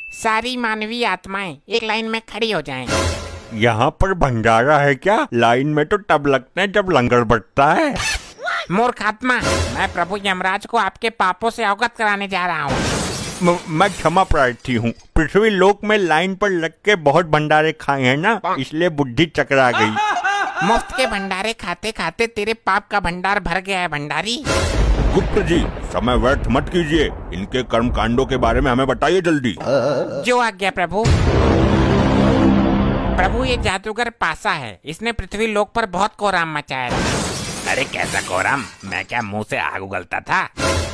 सारी मानवीय आत्माएं एक लाइन में खड़ी हो जाएं। यहाँ पर भंडारा है क्या? लाइन में तो तब लगते हैं जब लंगर बटता है। मूर्ख आत्मा, मैं प्रभु यमराज को आपके पापों से अवगत कराने जा रहा हूँ। मैं क्षमा प्रार्थी हूँ। पृथ्वी लोक में लाइन पर लग के बहुत भंडारे खाए हैं ना, इसलिए बुद्धि चकरा गई। मुफ्त के भंडारे खाते खाते तेरे पाप का भंडार भर गया है भंडारी। गुप्त जी, समय व्यर्थ मत कीजिए। इनके कर्म कांडों के बारे में हमें बताइए जल्दी। जो आज्ञा प्रभु। प्रभु, ये जादूगर पासा है, इसने पृथ्वी लोक पर बहुत कोहराम मचाया था। अरे कैसा कोहराम? मैं क्या मुंह से आग उगलता था?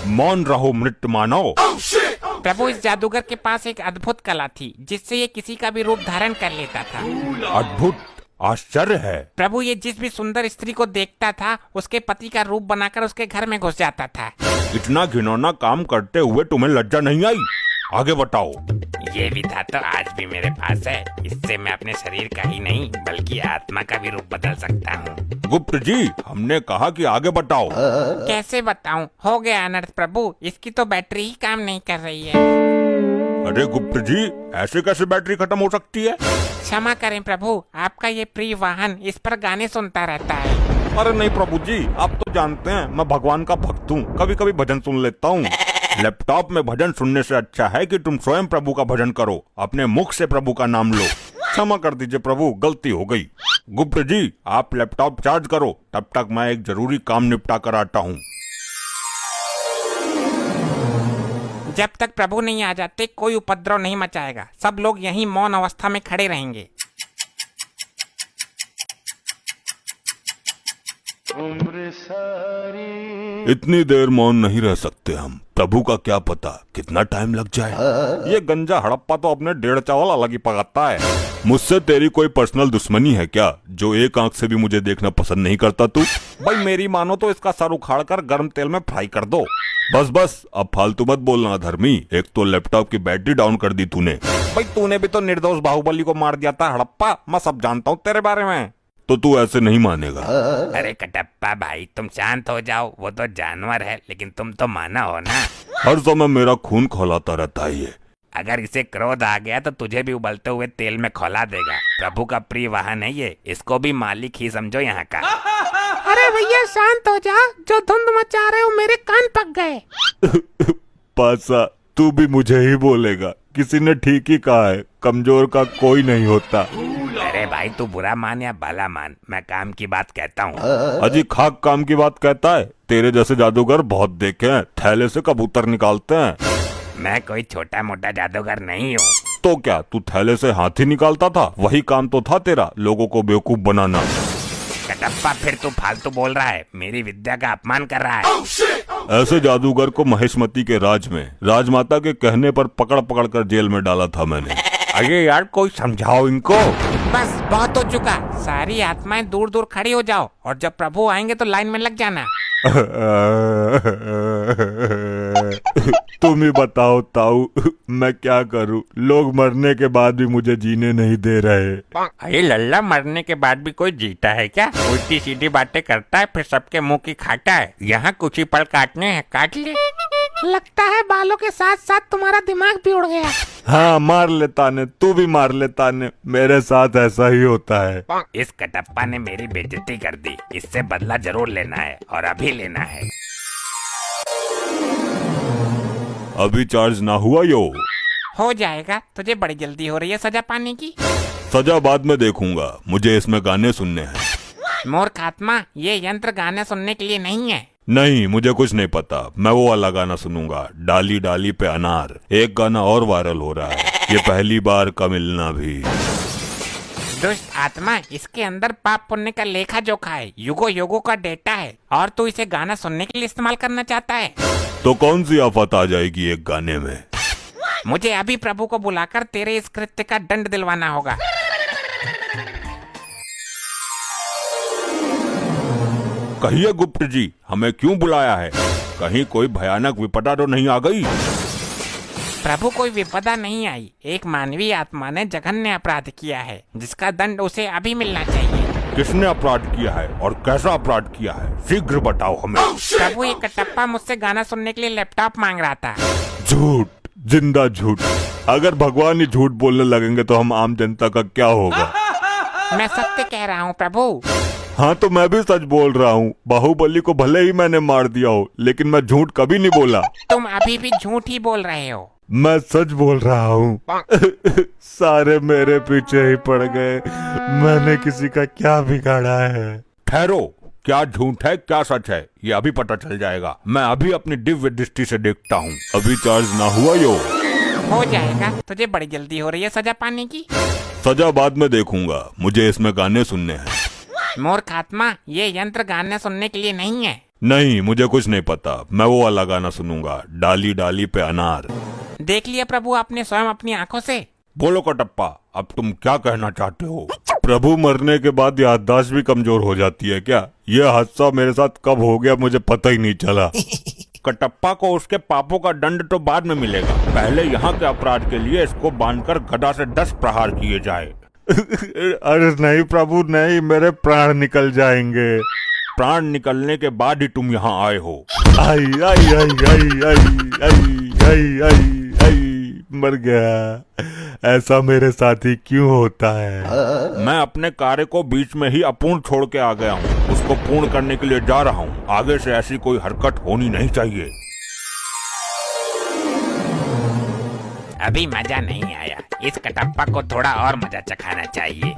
मौन रहो मृत मानव। प्रभु, इस जादूगर के पास एक अद्भुत कला थी जिससे ये किसी का भी रूप धारण कर लेता था। अद्भुत? आश्चर्य है। प्रभु, ये जिस भी सुंदर स्त्री को देखता था उसके पति का रूप बनाकर उसके घर में घुस जाता था। इतना घिनौना काम करते हुए तुम्हें लज्जा नहीं आई? आगे बताओ। ये भी था तो आज भी मेरे पास है। इससे मैं अपने शरीर का ही नहीं बल्कि आत्मा का भी रूप बदल सकता हूँ। गुप्त जी, हमने कहा कि आगे बताओ। कैसे बताऊं? हो गया अनर्थ प्रभु, इसकी तो बैटरी ही काम नहीं कर रही है। अरे गुप्त जी, ऐसे कैसे बैटरी खत्म हो सकती है? क्षमा करें प्रभु, आपका ये प्रिय वाहन इस पर गाने सुनता रहता है। अरे नहीं प्रभु जी, आप तो जानते हैं मैं भगवान का भक्त हूँ, कभी कभी भजन सुन लेता हूँ। लैपटॉप में भजन सुनने से अच्छा है कि तुम स्वयं प्रभु का भजन करो, अपने मुख से प्रभु का नाम लो। क्षमा कर दीजिए प्रभु, गलती हो गई। गुप्त जी, आप लैपटॉप चार्ज करो, तब तक मैं एक जरूरी काम निपटा कर आता हूँ। जब तक प्रभु नहीं आ जाते कोई उपद्रव नहीं मचाएगा। सब लोग यहीं मौन अवस्था में खड़े रहेंगे। इतनी देर मौन नहीं रह सकते हम। प्रभु का क्या पता कितना टाइम लग जाए। ये गंजा हड़प्पा तो अपने 1.5 चावल अलग ही पकाता है। मुझसे तेरी कोई पर्सनल दुश्मनी है क्या, जो एक आंख से भी मुझे देखना पसंद नहीं करता तू? भाई मेरी मानो तो इसका सर उखाड़ कर गर्म तेल में फ्राई कर दो। बस बस, अब फालतू मत बोलना धर्मी। एक तो लैपटॉप की बैटरी डाउन कर दी तूने। भाई तूने भी तो निर्दोष बाहुबली को मार दिया था हड़प्पा, मैं सब जानता हूँ तेरे बारे में। तो तू ऐसे नहीं मानेगा। अरे कटप्पा भाई, तुम शांत हो जाओ। वो तो जानवर है लेकिन तुम तो माना हो ना। हर समय मेरा खून खौलाता रहता है ये। अगर इसे क्रोध आ गया तो तुझे भी उबलते हुए तेल में खौला देगा। प्रभु का प्रिय वाहन है ये, इसको भी मालिक ही समझो यहाँ का। अरे भैया शांत हो जा, जो धुंध मचा रहे हो मेरे कान पक गए। पासा, तू भी मुझे ही बोलेगा? किसी ने ठीक ही कहा है, कमजोर का कोई नहीं होता। अरे भाई, तू बुरा मान या भला मान, मैं काम की बात कहता हूँ। अजी खाक काम की बात कहता है? तेरे जैसे जादूगर बहुत देखे हैं, थैले से कबूतर निकालते हैं। मैं कोई छोटा मोटा जादूगर नहीं हूँ। तो क्या तू थैले से हाथी निकालता था? वही काम तो था तेरा, लोगों को बेवकूफ बनाना। कटप्पा, फिर तू फालतू बोल रहा है, मेरी विद्या का अपमान कर रहा है। ऐसे जादूगर को महेशमती के राज में राजमाता के कहने पर पकड़ पकड़ कर जेल में डाला था मैंने। अरे यार, कोई समझाओ इनको। बस बहुत हो चुका, सारी आत्माएं दूर दूर खड़ी हो जाओ और जब प्रभु आएंगे तो लाइन में लग जाना। तुम ही बताओ ताऊ, मैं क्या करूं? लोग मरने के बाद भी मुझे जीने नहीं दे रहे। अरे लल्ला, मरने के बाद भी कोई जीता है क्या? उल्टी सीधी बातें करता है फिर सबके मुंह की खाता है। यहाँ कुछ ही पल काटने हैं, काट ले। लगता है बालों के साथ साथ तुम्हारा दिमाग भी उड़ गया। हाँ, मार लेता ने, तू भी मार लेता ने, मेरे साथ ऐसा ही होता है। इस कटप्पा ने मेरी बेइज्जती कर दी, इससे बदला जरूर लेना है और अभी लेना है। अभी चार्ज ना हुआ यो? हो जाएगा, तुझे बड़ी जल्दी हो रही है सजा पाने की। सजा बाद में देखूंगा, मुझे इसमें गाने सुनने हैं। मूर्ख आत्मा, ये यंत्र गाने सुनने के लिए नहीं है। नहीं, मुझे कुछ नहीं पता। मैं वो वाला गाना सुनूंगा, डाली डाली पे अनार। एक गाना और वायरल हो रहा है, ये पहली बार का मिलना भी। दुष्ट आत्मा, इसके अंदर पाप पुण्य का लेखा जोखा है, युगो युगो का डेटा है और तू इसे गाना सुनने के लिए इस्तेमाल करना चाहता है। तो कौन सी आफत आ जाएगी एक गाने में? मुझे अभी प्रभु को बुलाकर तेरे इस कृत्य का दंड दिलवाना होगा। कहिए गुप्त जी, हमें क्यों बुलाया है? कहीं कोई भयानक विपदा तो नहीं आ गई? प्रभु, कोई विपदा नहीं आई। एक मानवीय आत्मा ने जघन्य अपराध किया है जिसका दंड उसे अभी मिलना चाहिए। किसने अपराध किया है और कैसा अपराध किया है? शीघ्र बताओ हमें। प्रभु, ये कटप्पा मुझसे गाना सुनने के लिए लैपटॉप मांग रहा था। झूठ जिंदा झूठ। अगर भगवान ही झूठ बोलने लगेंगे तो हम आम जनता का क्या होगा। मैं सत्य कह रहा हूँ प्रभु। हाँ तो मैं भी सच बोल रहा हूँ। बाहुबली को भले ही मैंने मार दिया हो, लेकिन मैं झूठ कभी नहीं बोला। तुम अभी भी झूठ ही बोल रहे हो। मैं सच बोल रहा हूँ। सारे मेरे पीछे ही पड़ गए। मैंने किसी का क्या बिगाड़ा है। ठहरो, क्या झूठ है क्या सच है ये अभी पता चल जाएगा। मैं अभी अपनी दिव्य दृष्टि से देखता हूँ। अभी चार्ज ना हुआ यो। हो जाएगा, तुझे बड़ी जल्दी हो रही है सजा पाने की। सजा बाद में देखूंगा, मुझे इसमें गाने सुनने हैं। मूर्ख आत्मा, ये यंत्र गाने सुनने के लिए नहीं है। नहीं, मुझे कुछ नहीं पता। मैं वो वाला गाना सुनूंगा, डाली डाली पे अनार। देख लिया प्रभु आपने स्वयं अपनी आंखों से। बोलो कटप्पा, अब तुम क्या कहना चाहते हो। प्रभु मरने के बाद याददाश्त भी कमजोर हो जाती है क्या। यह हादसा मेरे साथ कब हो गया मुझे पता ही नहीं चला। कटप्पा को उसके पापों का दंड तो बाद में मिलेगा। पहले यहाँ के अपराध के लिए इसको बांधकर गदा से 10 प्रहार किए जाए। अरे नहीं प्रभु नहीं, मेरे प्राण निकल जाएंगे। प्राण निकलने के बाद ही तुम यहाँ आए हो। आई आई आई आई आई आई आई आई आई मर गया। ऐसा मेरे साथ ही क्यों होता है। मैं अपने कार्य को बीच में ही अपूर्ण छोड़ के आ गया हूँ। उसको पूर्ण करने के लिए जा रहा हूँ। आगे से ऐसी कोई हरकत होनी नहीं चाहिए। अभी मजा नहीं आया, इस कटप्पा को थोड़ा और मजा चखाना चाहिए।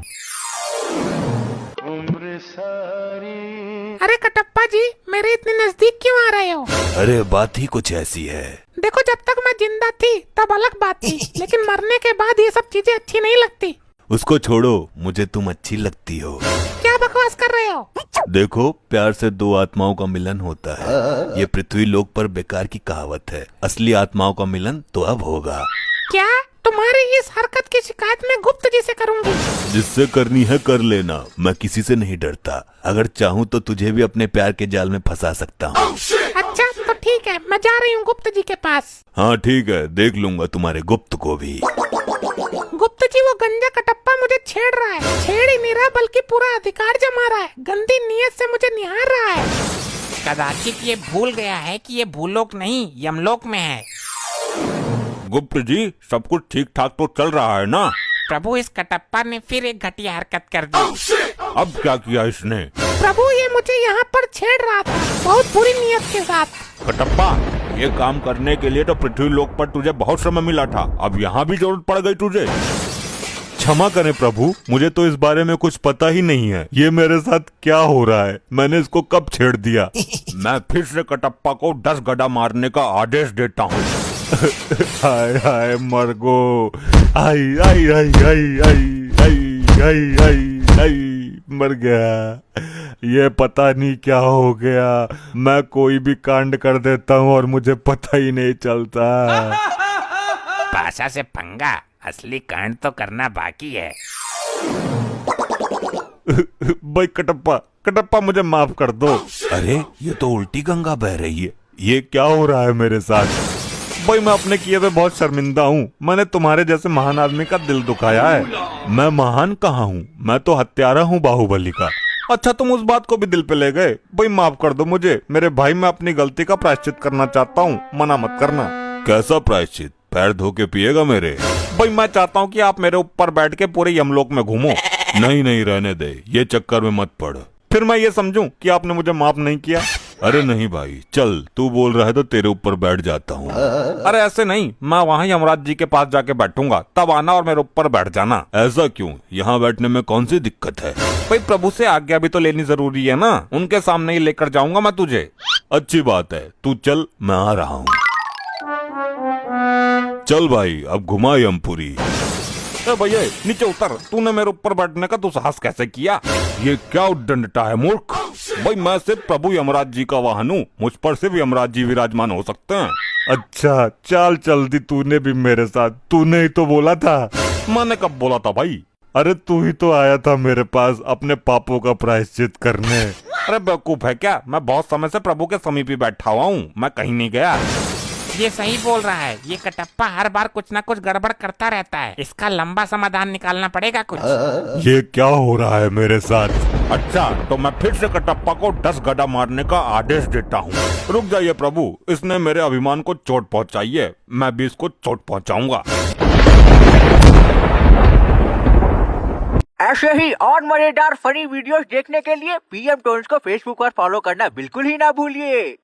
अरे कटप्पा जी, मेरे इतने नजदीक क्यों आ रहे हो। अरे बात ही कुछ ऐसी है। देखो, जब तक मैं जिंदा थी तब अलग बात थी, लेकिन मरने के बाद ये सब चीजें अच्छी नहीं लगती। उसको छोड़ो, मुझे तुम अच्छी लगती हो। क्या बकवास कर रहे हो। देखो, प्यार से दो आत्माओं का मिलन होता है। ये पृथ्वी लोक पर बेकार की कहावत है। असली आत्माओं का मिलन तो अब होगा। क्या तुम्हारी इस हरकत की शिकायत मैं गुप्त जी से करूंगी। जिससे करनी है कर लेना, मैं किसी से नहीं डरता। अगर चाहूँ तो तुझे भी अपने प्यार के जाल में फंसा सकता हूँ। अच्छा तो ठीक है, मैं जा रही हूँ गुप्त जी के पास। हाँ ठीक है, देख लूंगा तुम्हारे गुप्त को भी। गुप्त जी, वो गंजा कटप्पा मुझे छेड़ रहा है। छेड़ ही नहीं रहा बल्कि पूरा अधिकार जमा रहा है। गंदी नीयत से मुझे निहार रहा है। कदाचित ये भूल गया है कि ये भूलोक नहीं यमलोक में है। गुप्त जी, सब कुछ ठीक ठाक तो चल रहा है ना। प्रभु, इस कटप्पा ने फिर एक घटिया हरकत कर दी। अब क्या किया इसने। प्रभु, ये मुझे यहाँ पर छेड़ रहा था बहुत बुरी नीयत के साथ। कटप्पा, ये काम करने के लिए तो पृथ्वी लोक पर तुझे बहुत समय मिला था। अब यहाँ भी जरूरत पड़ गई तुझे। क्षमा करें प्रभु, मुझे तो इस बारे में कुछ पता ही नहीं है। ये मेरे साथ क्या हो रहा है, मैंने इसको कब छेड़ दिया। मैं फिर से कटप्पा को 10 गदा मारने का आदेश देता हूँ। हाय हाय मरगो, आई आई आई आई आई आई आई आई आई मर गया। ये पता नहीं क्या हो गया। मैं कोई भी कांड कर देता हूँ और मुझे पता ही नहीं चलता। पाशा से पंगा, असली कांड तो करना बाकी है। भाई कटप्पा, कटप्पा मुझे माफ कर दो। अरे ये तो उल्टी गंगा बह रही है। ये क्या हो रहा है मेरे साथ। भाई मैं अपने किए पे बहुत शर्मिंदा हूँ। मैंने तुम्हारे जैसे महान आदमी का दिल दुखाया है। मैं महान कहाँ हूँ, मैं तो हत्यारा हूँ बाहुबली का। अच्छा तुम उस बात को भी दिल पे ले गए। भाई माफ कर दो मुझे। मेरे भाई, मैं अपनी गलती का प्रायश्चित करना चाहता हूँ, मना मत करना। कैसा प्रायश्चित। पैर धो के पिएगा मेरे। भाई मैं चाहता हूँ कि आप मेरे ऊपर बैठ के पूरे यमलोक में घूमो। नहीं नहीं रहने दे, ये चक्कर में मत पड़। फिर मैं ये समझूं कि आपने मुझे माफ नहीं किया। अरे नहीं भाई, चल तू बोल रहा है तो तेरे ऊपर बैठ जाता हूँ। अरे ऐसे नहीं, मैं वहाँ यमराज जी के पास जाके बैठूंगा, तब आना और मेरे ऊपर बैठ जाना। ऐसा क्यों, यहाँ बैठने में कौन सी दिक्कत है। भाई प्रभु से आज्ञा भी तो लेनी जरूरी है ना। उनके सामने ही लेकर जाऊंगा मैं तुझे। अच्छी बात है, तू चल, मैं आ रहा हूँ। चल भाई, अब घुमा यमपुरी। भैया नीचे उतर, तूने मेरे ऊपर बैठने का दुस्साहस कैसे किया। ये क्या उद्दंडता है मूर्ख। भाई मैं सिर्फ प्रभु यमराज जी का वाहन हूँ, मुझ पर सिर्फ यमराज जी विराजमान हो सकते हैं। अच्छा चाल चल दी तूने भी मेरे साथ। तूने ही तो बोला था। मैंने कब बोला था भाई। अरे तू ही तो आया था मेरे पास अपने पापों का प्रायश्चित करने। अरे बेवकूफ है क्या, मैं बहुत समय से प्रभु के समीप ही बैठा हुआ हूँ, मैं कहीं नहीं गया। ये सही बोल रहा है, ये कटप्पा हर बार कुछ ना कुछ गड़बड़ करता रहता है। इसका लंबा समाधान निकालना पड़ेगा कुछ। ये क्या हो रहा है मेरे साथ? अच्छा, तो मैं फिर से कटप्पा को 10 गड्ढा मारने का आदेश देता हूँ। रुक जाइए प्रभु, इसने मेरे अभिमान को चोट पहुँचाई है, मैं भी इसको चोट पहुँचाऊंगा। ऐसे ही और मजेदार फनी वीडियोस देखने के लिए पीएम टोन्स को फेसबुक पर फॉलो करना बिल्कुल ही ना भूलिए।